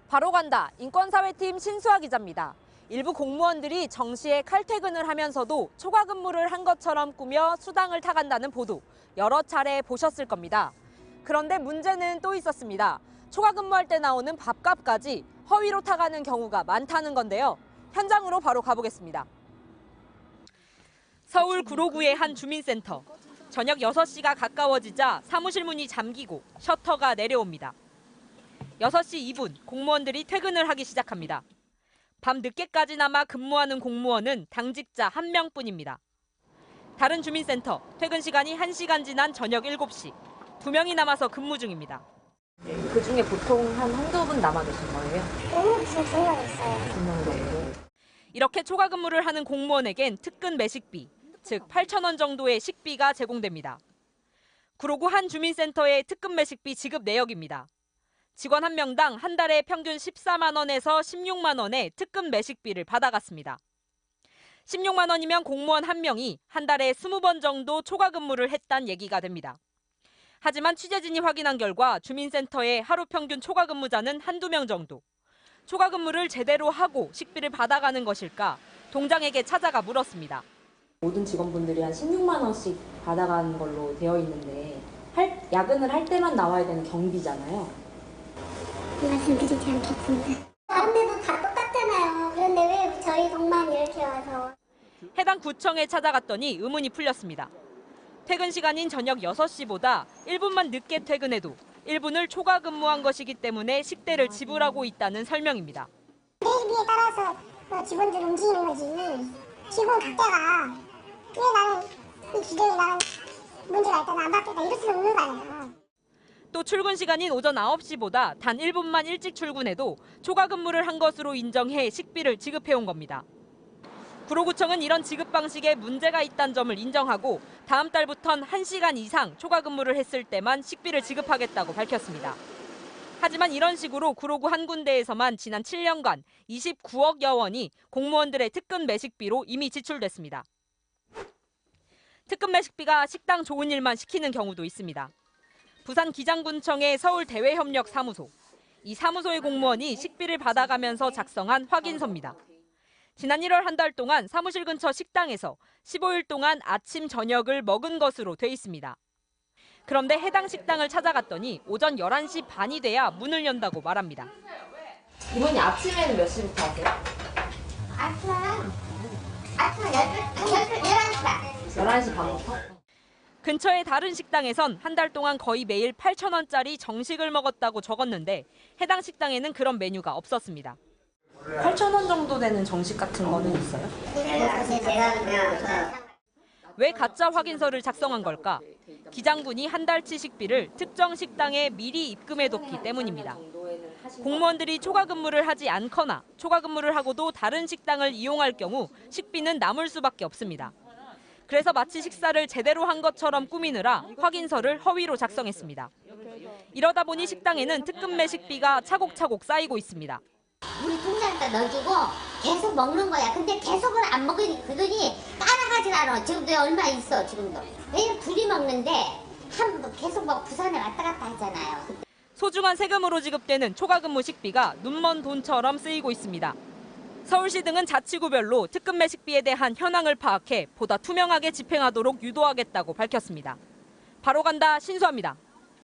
바로 간다. 인권사회팀 신수아 기자입니다. 일부 공무원들이 정시에 칼퇴근을 하면서도 초과 근무를 한 것처럼 꾸며 수당을 타간다는 보도 여러 차례 보셨을 겁니다. 그런데 문제는 또 있었습니다. 초과 근무할 때 나오는 밥값까지 허위로 타가는 경우가 많다는 건데요. 현장으로 바로 가보겠습니다. 서울 구로구의 한 주민센터. 저녁 6시가 가까워지자 사무실 문이 잠기고 셔터가 내려옵니다. 6시 2분 공무원들이 퇴근을 하기 시작합니다. 밤 늦게까지나마 근무하는 공무원은 당직자 1명뿐입니다. 다른 주민센터 퇴근 시간이 1시간 지난 저녁 7시 2명이 남아서 근무 중입니다. 그중에 보통 한두 분 남아 계신 거예요? 지금 2명 있어요. 2명 정도. 이렇게 초과 근무를 하는 공무원에겐 특근 매식비, 즉 8,000원 정도의 식비가 제공됩니다. 구로구 한 주민센터의 특근 매식비 지급 내역입니다. 직원 1명당 한 달에 평균 14만 원에서 16만 원의 특근 매식비를 받아갔습니다. 16만 원이면 공무원 1명이 한 달에 20번 정도 초과 근무를 했다는 얘기가 됩니다. 하지만 취재진이 확인한 결과 주민센터의 하루 평균 초과 근무자는 한두 명 정도. 초과 근무를 제대로 하고 식비를 받아가는 것일까 동장에게 찾아가 물었습니다. 모든 직원분들이 한 16만 원씩 받아가는 걸로 되어 있는데 야근을 할 때만 나와야 되는 경비잖아요. 말씀드리지 않겠습니다. 다른 데도 다 똑같잖아요. 그런데 왜 저희 동만 이렇게 와서. 해당 구청에 찾아갔더니 의문이 풀렸습니다. 퇴근 시간인 저녁 6시보다 1분만 늦게 퇴근해도 1분을 초과 근무한 것이기 때문에 식대를 지불하고 있다는 설명입니다. 매일비에 따라서 직원들 움직이는 거지. 직원 각자가 왜 나는 이 규정이 나는 문제가 있다, 안 받겠다 이럴 수는 없는 거 아니에요. 또 출근 시간인 오전 9시보다 단 1분만 일찍 출근해도 초과 근무를 한 것으로 인정해 식비를 지급해온 겁니다. 구로구청은 이런 지급 방식에 문제가 있다는 점을 인정하고 다음 달부턴 1시간 이상 초과 근무를 했을 때만 식비를 지급하겠다고 밝혔습니다. 하지만 이런 식으로 구로구 한 군데에서만 지난 7년간 29억여 원이 공무원들의 특근 매식비로 이미 지출됐습니다. 특근 매식비가 식당 좋은 일만 시키는 경우도 있습니다. 부산 기장군청의 서울대외협력사무소. 이 사무소의 공무원이 식비를 받아가면서 작성한 확인서입니다. 지난 1월 한 달 동안 사무실 근처 식당에서 15일 동안 아침, 저녁을 먹은 것으로 돼 있습니다. 그런데 해당 식당을 찾아갔더니 오전 11시 반이 돼야 문을 연다고 말합니다. 이모님 아침에는 몇 시부터 하세요? 아침은 11시 반. 11시 반부터? 근처의 다른 식당에선 한 달 동안 거의 매일 8,000원짜리 정식을 먹었다고 적었는데 해당 식당에는 그런 메뉴가 없었습니다. 8,000원 정도 되는 정식 같은 거는 있어요? 왜 가짜 확인서를 작성한 걸까? 기장군이 한 달치 식비를 특정 식당에 미리 입금해뒀기 때문입니다. 공무원들이 초과 근무를 하지 않거나 초과 근무를 하고도 다른 식당을 이용할 경우 식비는 남을 수밖에 없습니다. 그래서 마치 식사를 제대로 한 것처럼 꾸미느라 확인서를 허위로 작성했습니다. 이러다 보니 식당에는 특근 매식비가 차곡차곡 쌓이고 있습니다. 우리 통장에다 넣어주고 계속 먹는 거야. 근데 계속은 안 먹으니 그러더니 따라가질 않아. 지금도 얼마 있어 지금도. 왜냐면 둘이 먹는데 계속 막 부산에 왔다 갔다 하잖아요. 소중한 세금으로 지급되는 초과 근무 식비가 눈먼 돈처럼 쓰이고 있습니다. 서울시 등은 자치구별로 특근 매식비에 대한 현황을 파악해 보다 투명하게 집행하도록 유도하겠다고 밝혔습니다. 바로 간다 신수아입니다.